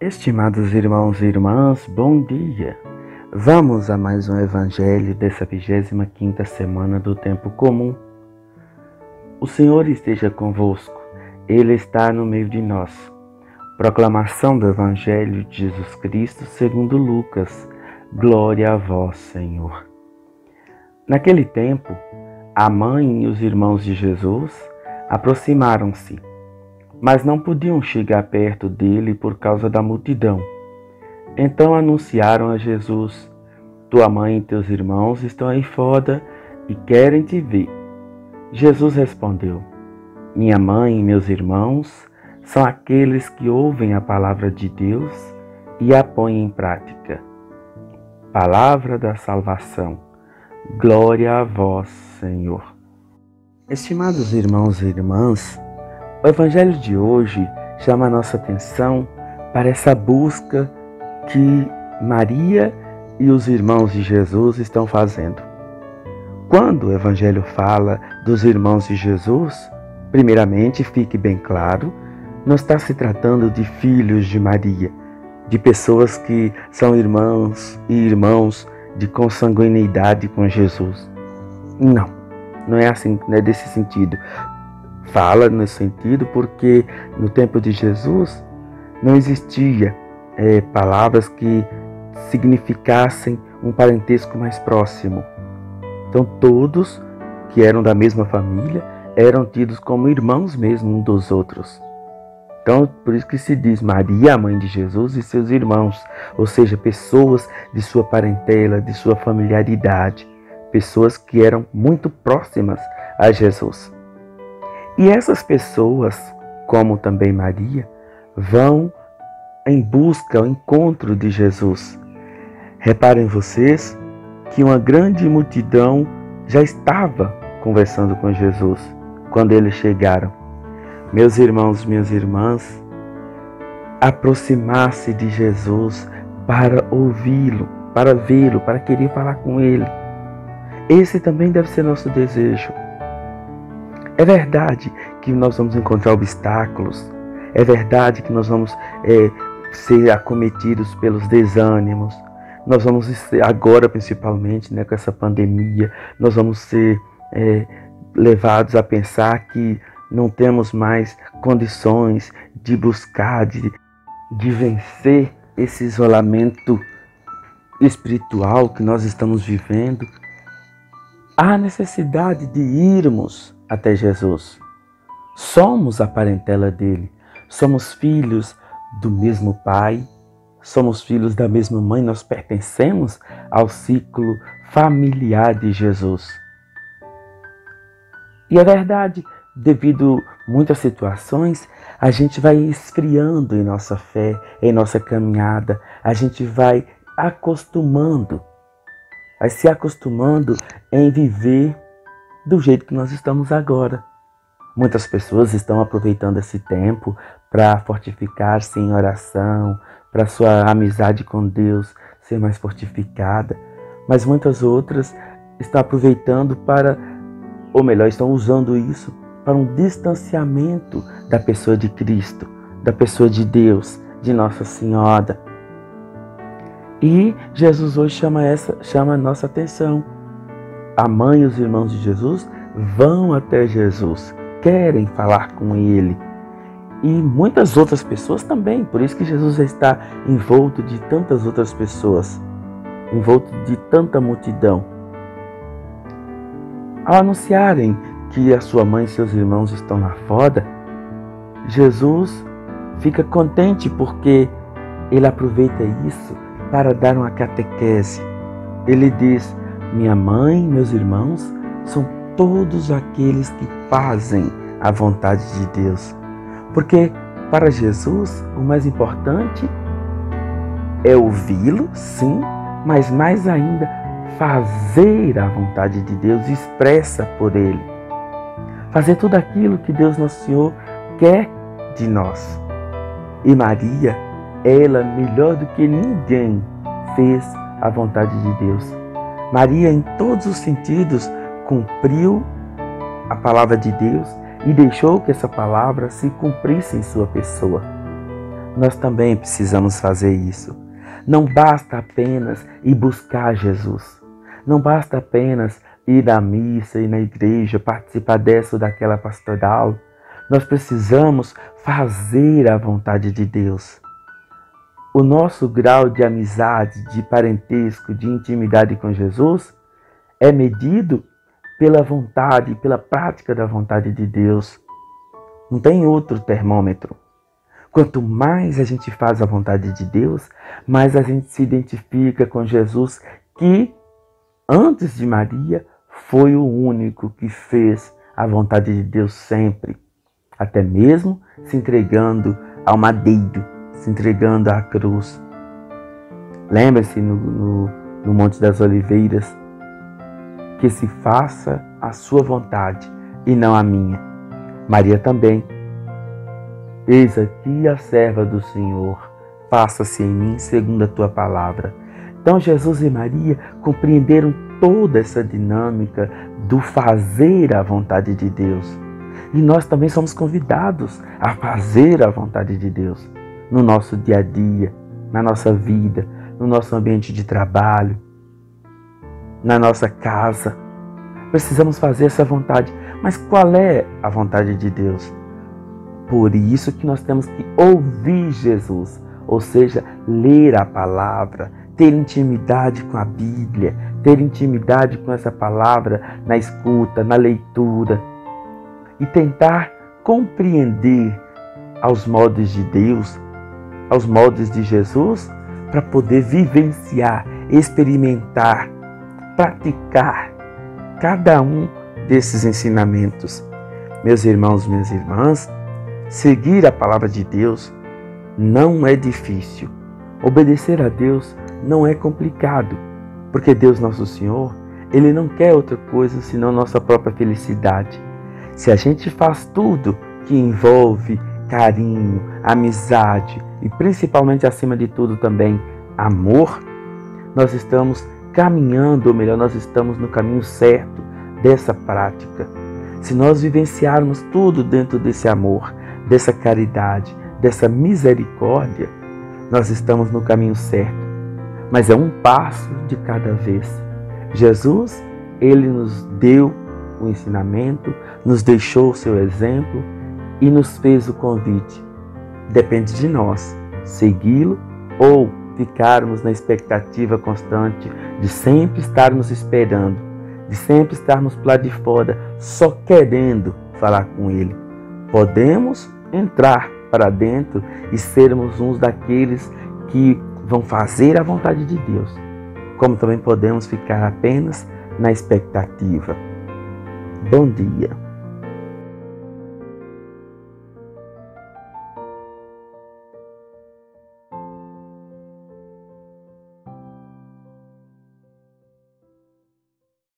Estimados irmãos e irmãs, bom dia! Vamos a mais um evangelho dessa 25ª semana do tempo comum. O Senhor esteja convosco, Ele está no meio de nós. Proclamação do Evangelho de Jesus Cristo segundo Lucas. Glória a vós, Senhor. Naquele tempo, a mãe e os irmãos de Jesus aproximaram-se, mas não podiam chegar perto dele por causa da multidão. Então anunciaram a Jesus: tua mãe e teus irmãos estão aí fora e querem te ver. Jesus respondeu: minha mãe e meus irmãos são aqueles que ouvem a palavra de Deus e a põem em prática. Palavra da salvação. Glória a vós, Senhor. Estimados irmãos e irmãs, o Evangelho de hoje chama a nossa atenção para essa busca que Maria e os irmãos de Jesus estão fazendo. Quando o Evangelho fala dos irmãos de Jesus, primeiramente, fique bem claro, não está se tratando de filhos de Maria, de pessoas que são irmãos e irmãos de consanguinidade com Jesus. Não é assim, não é desse sentido. Fala nesse sentido porque no tempo de Jesus não existia palavras que significassem um parentesco mais próximo. Então todos que eram da mesma família eram tidos como irmãos mesmo um dos outros. Então por isso que se diz Maria, a mãe de Jesus, e seus irmãos, ou seja, pessoas de sua parentela, de sua familiaridade, pessoas que eram muito próximas a Jesus. E essas pessoas, como também Maria, vão em busca, ao encontro de Jesus. Reparem vocês que uma grande multidão já estava conversando com Jesus quando eles chegaram. Meus irmãos, minhas irmãs, aproximar-se de Jesus para ouvi-lo, para vê-lo, para querer falar com ele. Esse também deve ser nosso desejo. É verdade que nós vamos encontrar obstáculos, é verdade que nós vamos ser acometidos pelos desânimos, nós vamos ser, agora principalmente com essa pandemia, nós vamos ser levados a pensar que não temos mais condições de buscar, de vencer esse isolamento espiritual que nós estamos vivendo. Há necessidade de irmos até Jesus. Somos a parentela dele, somos filhos do mesmo pai, somos filhos da mesma mãe, nós pertencemos ao ciclo familiar de Jesus. E é verdade, devido a muitas situações, a gente vai esfriando em nossa fé, em nossa caminhada, a gente vai se acostumando em viver do jeito que nós estamos agora. Muitas pessoas estão aproveitando esse tempo para fortificar-se em oração, para sua amizade com Deus ser mais fortificada, mas muitas outras estão aproveitando estão usando isso para um distanciamento da pessoa de Cristo, da pessoa de Deus, de Nossa Senhora. E Jesus hoje chama a nossa atenção. A mãe e os irmãos de Jesus vão até Jesus, querem falar com ele. E muitas outras pessoas também, por isso que Jesus já está envolto de tantas outras pessoas, envolto de tanta multidão. Ao anunciarem que a sua mãe e seus irmãos estão lá fora, Jesus fica contente porque ele aproveita isso para dar uma catequese. Ele diz: minha mãe e meus irmãos são todos aqueles que fazem a vontade de Deus. Porque para Jesus o mais importante é ouvi-lo, sim, mas mais ainda fazer a vontade de Deus expressa por ele. Fazer tudo aquilo que Deus Nosso Senhor quer de nós. E Maria, ela melhor do que ninguém fez a vontade de Deus. Maria, em todos os sentidos, cumpriu a palavra de Deus e deixou que essa palavra se cumprisse em sua pessoa. nós também precisamos fazer isso. Não basta apenas ir buscar Jesus. Não basta apenas ir à missa, ir na igreja, participar dessa ou daquela pastoral. Nós precisamos fazer a vontade de Deus. O nosso grau de amizade, de parentesco, de intimidade com Jesus é medido pela vontade, pela prática da vontade de Deus. Não tem outro termômetro. Quanto mais a gente faz a vontade de Deus, mais a gente se identifica com Jesus, que antes de Maria foi o único que fez a vontade de Deus sempre, até mesmo se entregando ao madeiro, se entregando à cruz. Lembra-se no Monte das Oliveiras, que se faça a sua vontade e não a minha. Maria também. Eis aqui a serva do Senhor, faça-se em mim segundo a tua palavra. Então Jesus e Maria compreenderam toda essa dinâmica do fazer a vontade de Deus. E nós também somos convidados a fazer a vontade de Deus no nosso dia a dia, na nossa vida, no nosso ambiente de trabalho, na nossa casa. Precisamos fazer essa vontade. Mas qual é a vontade de Deus? Por isso que nós temos que ouvir Jesus, ou seja, ler a palavra, ter intimidade com a Bíblia, ter intimidade com essa palavra na escuta, na leitura e tentar compreender aos modos de Deus, aos modos de Jesus, para poder vivenciar, experimentar, praticar cada um desses ensinamentos. Meus irmãos, minhas irmãs, seguir a palavra de Deus não é difícil. Obedecer a Deus não é complicado, porque Deus Nosso Senhor, Ele não quer outra coisa senão nossa própria felicidade. Se a gente faz tudo que envolve carinho, amizade e principalmente, acima de tudo também, amor, nós estamos caminhando, ou melhor, nós estamos no caminho certo dessa prática. Se nós vivenciarmos tudo dentro desse amor, dessa caridade, dessa misericórdia, nós estamos no caminho certo. Mas é um passo de cada vez. Jesus, Ele nos deu o ensinamento, nos deixou o seu exemplo e nos fez o convite. Depende de nós segui-lo ou ficarmos na expectativa constante de sempre estarmos esperando, de sempre estarmos lá de fora, só querendo falar com Ele. Podemos entrar para dentro e sermos uns daqueles que vão fazer a vontade de Deus, como também podemos ficar apenas na expectativa. Bom dia.